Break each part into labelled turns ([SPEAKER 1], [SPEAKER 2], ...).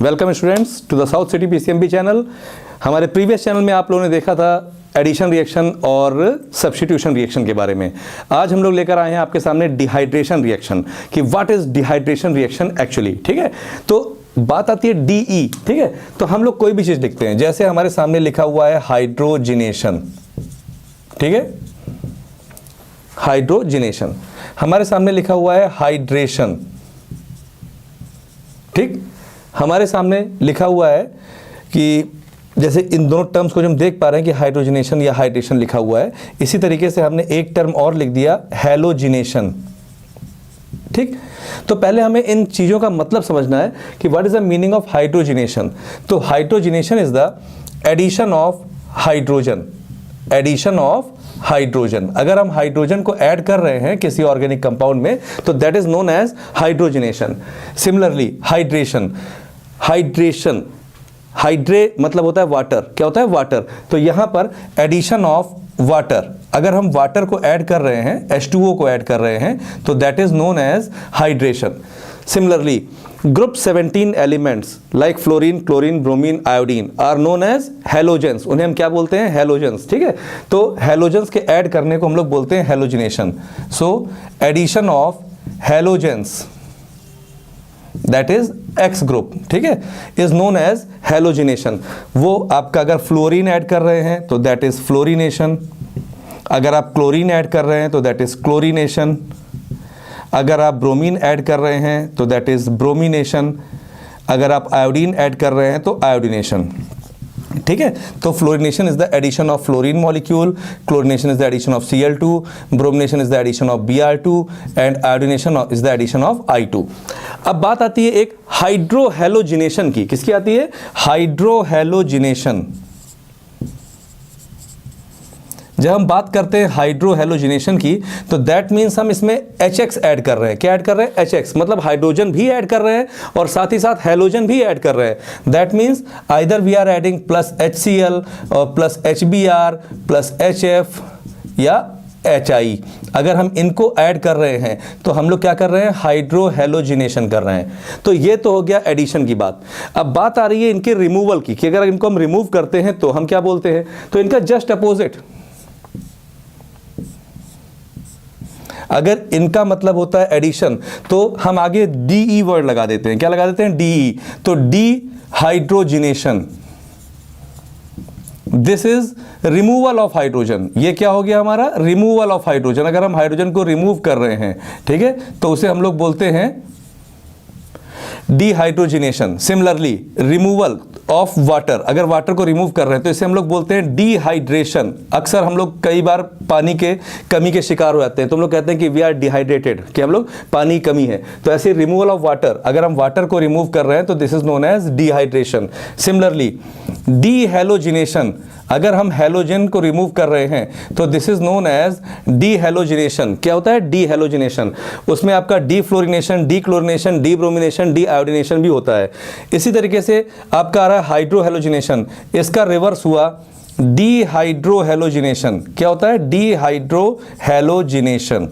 [SPEAKER 1] Welcome students to the South City PCMB channel. हमारे previous channel में आप लोगों ने देखा था एडिशन रिएक्शन और सब्स्टिट्यूशन रिएक्शन के बारे में। आज हम लोग लेकर आए हैं आपके सामने डिहाइड्रेशन रिएक्शन कि what is dehydration reaction actually. ठीक है, तो बात आती है डीई। ठीक है, तो हम लोग कोई भी चीज लिखते हैं, जैसे हमारे सामने लिखा हुआ है हाइड्रोजिनेशन। ठीक है, हाइड्रोजिनेशन। हमारे सामने लिखा हुआ है हाइड्रेशन। ठीक, हमारे सामने लिखा हुआ है कि जैसे इन दोनों टर्म्स को जो हम देख पा रहे हैं कि हाइड्रोजिनेशन या हाइड्रेशन लिखा हुआ है, इसी तरीके से हमने एक टर्म और लिख दिया हैलोजिनेशन। ठीक, तो पहले हमें इन चीज़ों का मतलब समझना है कि what is the meaning of hydrogenation. तो hydrogenation is the addition of hydrogen. Addition of hydrogen. अगर हम हाइड्रोजन को ऐड कर रहे हैं किसी ऑर्गेनिक कंपाउंड में तो that is known as hydrogenation. Similarly hydration. Hydration, हाइड्रे मतलब होता है वाटर। क्या होता है? वाटर। तो यहां पर एडिशन ऑफ वाटर, अगर हम वाटर को ऐड कर रहे हैं, H2O को ऐड कर रहे हैं, तो that is known as hydration. Similarly group 17 elements like fluorine, chlorine, bromine, iodine are known as halogens. उन्हें हम क्या बोलते हैं? हैलोजेंस। ठीक है, तो हैलोजेंस के ऐड करने को हम लोग बोलते हैं halogenation. So addition of halogens, that is X group, ठीक है, इज नोन एज हैलोजिनेशन। वो आपका अगर फ्लोरीन ऐड कर रहे हैं तो दैट इज फ्लोरिनेशन। अगर आप क्लोरीन ऐड कर रहे हैं तो दैट इज क्लोरिनेशन। अगर आप ब्रोमीन ऐड कर रहे हैं तो दैट इज ब्रोमिनेशन। अगर आप आयोडीन ऐड कर रहे हैं तो आयोडिनेशन। ठीक है, तो fluorination is the addition of fluorine molecule, chlorination is the addition of Cl2, bromination is the addition of Br2 and iodination is the addition of I2। अब बात आती है एक हाइड्रोहैलोजिनेशन की। किसकी आती है? हाइड्रोहैलोजिनेशन। जब हम बात करते हैं हाइड्रोहैलोजिनेशन की तो दैट मीन्स हम इसमें HX ऐड कर रहे हैं। क्या ऐड कर रहे हैं? HX, मतलब हाइड्रोजन भी ऐड कर रहे हैं और साथ ही साथ हैलोजन भी ऐड कर रहे हैं। That means either we are adding plus HCl और प्लस HBr प्लस HF या HI। अगर हम इनको ऐड कर रहे हैं तो हम लोग क्या कर रहे हैं? हाइड्रोहैलोजिनेशन कर रहे हैं। तो ये तो हो गया एडिशन की बात। अब बात आ रही है इनके रिमूवल की कि अगर इनको हम रिमूव करते हैं तो हम क्या बोलते हैं? तो इनका जस्ट अपोजिट। अगर इनका मतलब होता है एडिशन तो हम आगे डीई वर्ड लगा देते हैं। क्या लगा देते हैं? डीई। तो D hydrogenation, this is removal of hydrogen. ये क्या हो गया हमारा? Removal of hydrogen. अगर हम हाइड्रोजन को रिमूव कर रहे हैं, ठीक है, तो उसे हम लोग बोलते हैं dehydrogenation. Similarly removal of water, अगर वाटर को रिमूव कर रहे हैं तो इसे हम लोग बोलते हैं डिहाइड्रेशन। अक्सर हम लोग कई बार पानी के कमी के शिकार हो जाते हैं तो हम लोग कहते हैं कि वी आर डिहाइड्रेटेड, कि हम लोग पानी कमी है। तो ऐसे रिमूवल ऑफ वाटर, अगर हम वाटर को रिमूव कर रहे हैं तो this is known as dehydration. Similarly dehalogenation, अगर हम हैलोजन को रिमूव कर रहे हैं तो this is known as dehalogenation. क्या होता है? डीहैलोजिनेशन। उसमें आपका डीफ्लोरिनेशन, डीक्लोरिनेशन, डीब्रोमिनेशन, डीआयोडिनेशन भी होता है। इसी तरीके से आपका आ रहा है हाइड्रोहैलोजिनेशन, इसका रिवर्स हुआ डीहाइड्रोहैलोजिनेशन। क्या होता है? Dehydrohalogenation,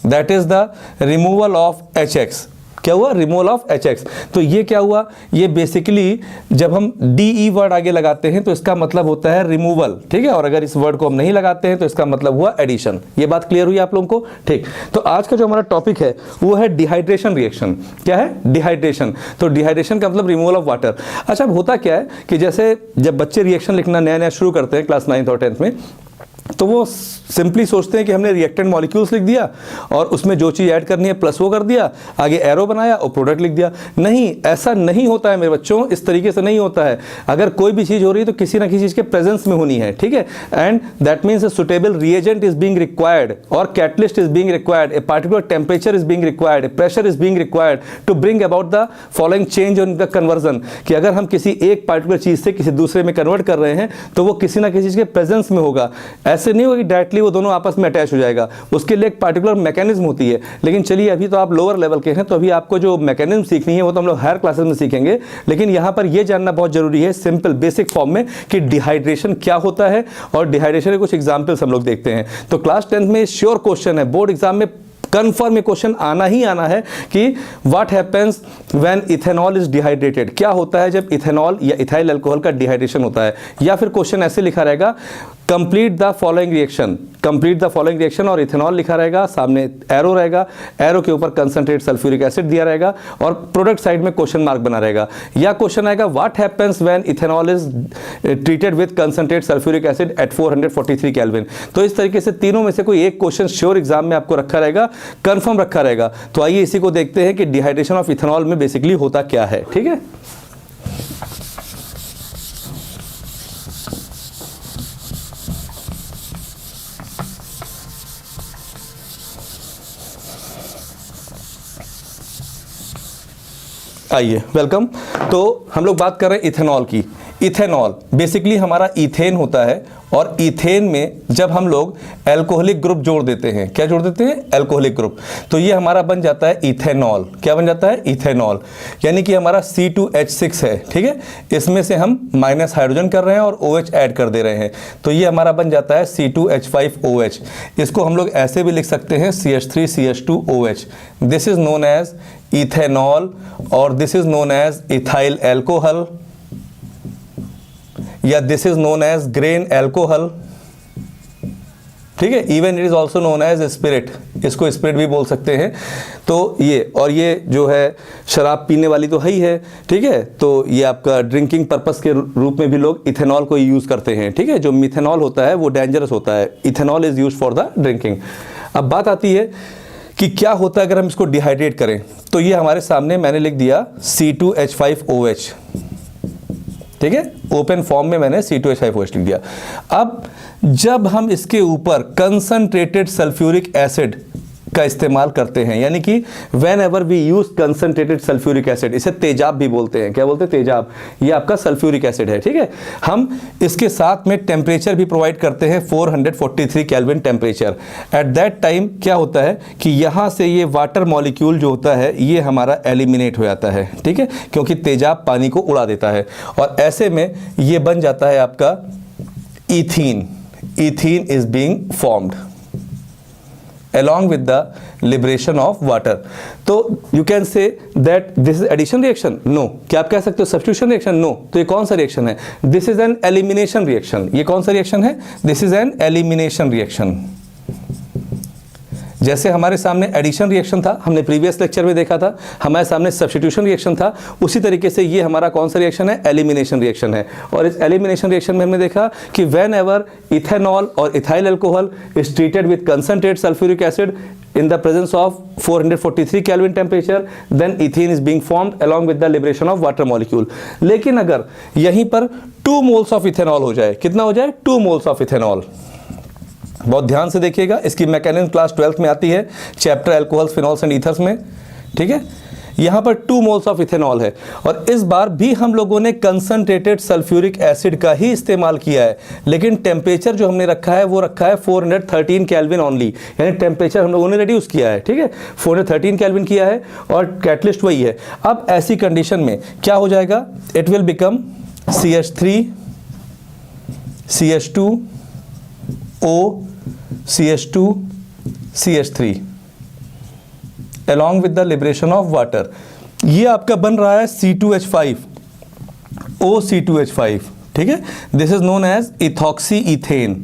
[SPEAKER 1] that is the removal of HX। क्या हुआ? Removal of HX। तो ये क्या हुआ? ये बेसिकली जब हम DE वर्ड आगे लगाते हैं तो इसका मतलब होता है रिमूवल। ठीक है, और अगर इस वर्ड को हम नहीं लगाते हैं तो इसका मतलब हुआ एडिशन। ये बात क्लियर हुई आप लोगों को? ठीक, तो आज का जो हमारा टॉपिक है वो है डिहाइड्रेशन रिएक्शन। क्या है? डिहाइड्रेशन। तो डिहाइड्रेशन का मतलब रिमूवल ऑफ वाटर। अच्छा, अब होता क्या है कि जैसे जब बच्चे रिएक्शन लिखना नया नया शुरू करते हैं क्लास 9th और 10th में, तो वो सिंपली सोचते हैं कि हमने रिएक्टेंट मॉलिक्यूल्स लिख दिया और उसमें जो चीज़ ऐड करनी है प्लस वो कर दिया, आगे एरो बनाया और प्रोडक्ट लिख दिया। नहीं, ऐसा नहीं होता है मेरे बच्चों, इस तरीके से नहीं होता है। अगर कोई भी चीज़ हो रही है तो किसी ना किसी चीज़ के प्रेजेंस में होनी है। ठीक है, and that means a suitable reagent is being required और catalyst is being required, a particular temperature is being required, a pressure is being required to bring about the following change in the conversion. कि अगर हम किसी एक particular चीज़ से किसी दूसरे में कन्वर्ट कर रहे हैं तो वो किसी ना किसी चीज़ के प्रेजेंस में होगा। ऐसे नहीं होगा कि डायरेक्टली वो दोनों आपस में अटैच हो जाएगा, उसके लिए एक पार्टिकुलर मैकेनिज्म होती है। लेकिन चलिए, अभी तो आप लोअर लेवल के हैं तो अभी आपको जो मैकेनिज्म सीखनी है वो तो हम लोग हायर क्लासेस में सीखेंगे। लेकिन यहाँ पर ये जानना बहुत जरूरी है सिंपल बेसिक फॉर्म में कि डिहाइड्रेशन क्या होता है और डिहाइड्रेशन के कुछ एग्जाम्पल्स हम लोग देखते हैं। तो क्लास 10th में श्योर क्वेश्चन है, बोर्ड एग्जाम में कन्फर्म ये क्वेश्चन आना ही आना है कि what happens when ethanol is dehydrated, क्या होता है जब इथेनॉल या इथाइल अल्कोहल का डिहाइड्रेशन होता है। या फिर क्वेश्चन ऐसे लिखा रहेगा complete the following reaction, complete the following reaction और इथेनॉल लिखा रहेगा, सामने एरो रहेगा, एरो के ऊपर कंसंट्रेट सल्फ्यूरिक एसिड दिया रहेगा और प्रोडक्ट साइड में क्वेश्चन मार्क बना रहेगा। या क्वेश्चन आएगा what happens when ethanol is treated with concentrate sulphuric acid at 443 kelvin. तो इस तरीके से तीनों में से कोई एक क्वेश्चन श्योर एग्जाम में आपको रखा रहेगा, कंफर्म रखा रहेगा। तो आइए इसी को देखते हैं कि डिहाइड्रेशन ऑफ इथेनॉल में बेसिकली होता क्या है। ठीक है, आइए वेलकम। तो हम लोग बात कर रहे हैं इथेनॉल की। इथेनॉल बेसिकली हमारा इथेन होता है और इथेन में जब हम लोग एल्कोहलिक ग्रुप जोड़ देते हैं, क्या जोड़ देते हैं? एल्कोहलिक ग्रुप, तो ये हमारा बन जाता है इथेनॉल। क्या बन जाता है? इथेनॉल। यानी कि हमारा C2H6 है, ठीक है, इसमें से हम माइनस हाइड्रोजन कर रहे हैं और OH ऐड कर दे रहे हैं, तो ये हमारा बन जाता है C2H5OH। इसको हम लोग ऐसे भी लिख सकते हैं CH3CH2OH। This is known as ethanol और this is known as ethyl alcohol या this is known as grain alcohol. ठीक है, even it is also known as spirit, इसको स्पिरिट भी बोल सकते हैं। तो ये और ये जो है शराब पीने वाली तो है ही है, ठीक है, तो ये आपका ड्रिंकिंग पर्पस के रूप में भी लोग इथेनॉल को यूज करते हैं। ठीक है, जो मिथेनॉल होता है वो डेंजरस होता है, ethanol is use for the drinking. अब बात आती है कि क्या होता है अगर हम इसको डिहाइड्रेट करें। तो ये हमारे सामने मैंने लिख दिया C2H5OH, ठीक है, ओपन फॉर्म में मैंने C2H5OH लिख दिया। अब जब हम इसके ऊपर कंसंट्रेटेड सल्फ्यूरिक एसिड का इस्तेमाल करते हैं, यानी कि whenever we use concentrated sulphuric acid, इसे तेजाब भी बोलते हैं। क्या बोलते हैं? तेजाब। ये आपका सल्फ्यूरिक एसिड है, ठीक है। हम इसके साथ में टेम्परेचर भी प्रोवाइड करते हैं 443 kelvin temperature. At that time क्या होता है कि यहाँ से ये वाटर मॉलिक्यूल जो होता है ये हमारा एलिमिनेट हो जाता है, ठीक है, क्योंकि तेजाब पानी को उड़ा देता है और ऐसे में ये बन जाता है आपका ethene. Ethene is being formed along with the liberation of water. तो you can say that this is addition reaction? No. क्या आप कह सकते हो substitution reaction? No. तो ये कौन सा रिएक्शन है? This is an elimination reaction. ये कौन सा रिएक्शन है? This is an elimination reaction. जैसे हमारे सामने एडिशन रिएक्शन था, हमने प्रीवियस लेक्चर में देखा था, हमारे सामने सब्स्टिट्यूशन रिएक्शन था, उसी तरीके से ये हमारा कौन सा रिएक्शन है? एलिमिनेशन रिएक्शन है। और इस एलिमिनेशन रिएक्शन में हमने देखा कि व्हेन एवर इथेनॉल और ethyl alcohol is treated with concentrate sulphuric acid in the presence of 443 Kelvin temperature, then ethene is being formed along with the liberation of water molecule. लेकिन अगर यहीं पर 2 moles of ethanol हो जाए, कितना हो जाए? 2 moles of ethanol। बहुत ध्यान से देखिएगा, इसकी मैकेनिज्म क्लास 12th में आती है, chapter alcohols, phenols and ethers में, ठीक है। यहाँ पर 2 मोल्स ऑफ इथेनॉल है और इस बार भी हम लोगों ने कंसंट्रेटेड सल्फ्यूरिक एसिड का ही इस्तेमाल किया है, लेकिन टेम्परेचर जो हमने रखा है वो रखा है 413 केल्विन ओनली, यानी टेम्परेचर हम लोगों ने रिड्यूस किया है, ठीक है, 413 केल्विन किया है और कैटलिस्ट वही है। अब ऐसी कंडीशन में क्या हो जाएगा? It will become CH3 CH2 O CH2 CH3 along with the liberation of water। ये आपका बन रहा है C2H5 OC2H5, ठीक है। This is known as ethoxy ethane,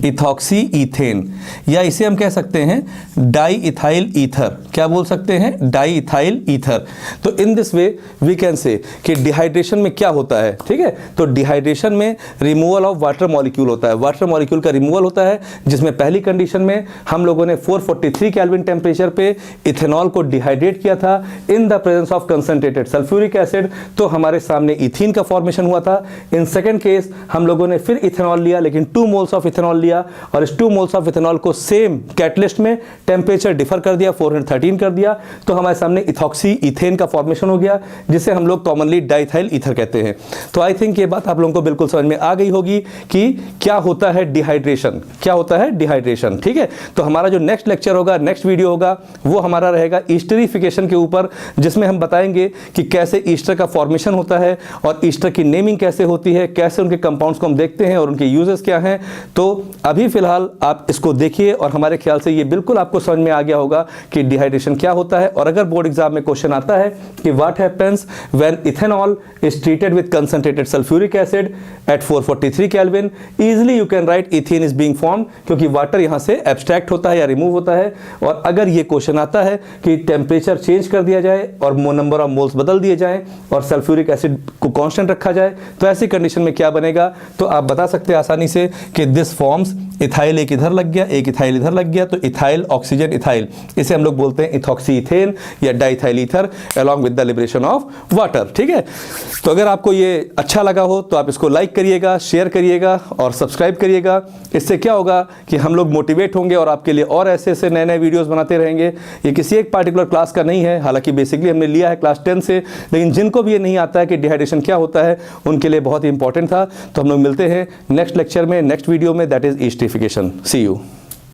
[SPEAKER 1] ethoxy ethane, या इसे हम कह सकते हैं डाई इथाइल ईथर। क्या बोल सकते हैं? Diethyl ether. तो in this way we can say कि डिहाइड्रेशन में क्या होता है, ठीक है, तो डिहाइड्रेशन में रिमूवल ऑफ वाटर मॉलिक्यूल होता है, वाटर मॉलिक्यूल का रिमूवल होता है, जिसमें पहली कंडीशन में हम लोगों ने 443 केल्विन टेम्परेचर पे इथेनॉल को डिहाइड्रेट किया था in the presence of concentrated sulphuric acid, तो हमारे सामने इथीन का फॉर्मेशन हुआ था। इन सेकेंड केस हम लोगों ने फिर इथेनॉल लिया, लेकिन 2 मोल्स ऑफ इथेनॉल लिया और इस 2 मोल्स ऑफ इथेनॉल को सेम कैटलिस्ट में टेम्परेचर डिफर कर दिया, 413 कर दिया, तो हमारे सामने इथॉक्सी इथेन का फॉर्मेशन हो गया, जिसे हम लोग कॉमनली डाइथाइल ईथर कहते हैं। तो आई थिंक ये बात आप लोगों को बिल्कुल समझ में आ गई होगी कि क्या होता है डिहाइड्रेशन, क्या होता है डिहाइड्रेशन, ठीक है। तो हमारा जो नेक्स्ट लेक्चर होगा, नेक्स्ट वीडियो होगा, वो हमारा रहेगा ईस्टरिफिकेशन के ऊपर, जिसमें हम बताएंगे कि कैसे ईस्टर का फॉर्मेशन होता है और ईस्टर की नेमिंग कैसे होती है, कैसे उनके कंपाउंड्स को हम देखते हैं और उनके यूजेस क्या हैं। तो अभी फ़िलहाल आप इसको देखिए और हमारे ख्याल से ये बिल्कुल आपको समझ में आ गया होगा कि डिहाइड्रेशन क्या होता है। और अगर बोर्ड एग्जाम में क्वेश्चन आता है कि what happens when ethanol is treated with concentrated sulphuric acid at 443 kelvin, easily you can write ethane is being formed, क्योंकि वाटर यहाँ से एब्स्ट्रैक्ट होता है या रिमूव होता है। और अगर ये क्वेश्चन आता है कि टेम्परेचर चेंज कर दिया जाए और नंबर ऑफ मोल्स बदल दिए जाएं और सल्फ्यूरिक एसिड को कांस्टेंट रखा जाए, तो ऐसी कंडीशन में क्या बनेगा, तो आप बता सकते हैं आसानी से कि दिस फॉर्म्स, इथाइल एक इधर लग गया, एक इथाइल इधर लग गया, तो इथाइल ऑक्सीजन इथाइल, इसे हम लोग बोलते हैं इथॉक्सी इथेन या diethyl ether along with the liberation of water. ठीक है, तो अगर आपको ये अच्छा लगा हो तो आप इसको लाइक करिएगा, शेयर करिएगा और सब्सक्राइब करिएगा। इससे क्या होगा कि हम लोग मोटिवेट होंगे और आपके लिए और ऐसे ऐसे नए नए वीडियोस बनाते रहेंगे। ये किसी एक पार्टिकुलर क्लास का नहीं है, हालांकि बेसिकली हमने लिया है क्लास 10 से, लेकिन जिनको भी ये नहीं आता है कि डिहाइड्रेशन क्या होता है, उनके लिए बहुत ही इंपॉर्टेंट था। तो हम लोग मिलते हैं नेक्स्ट लेक्चर में, नेक्स्ट वीडियो में, that is esterification. See you.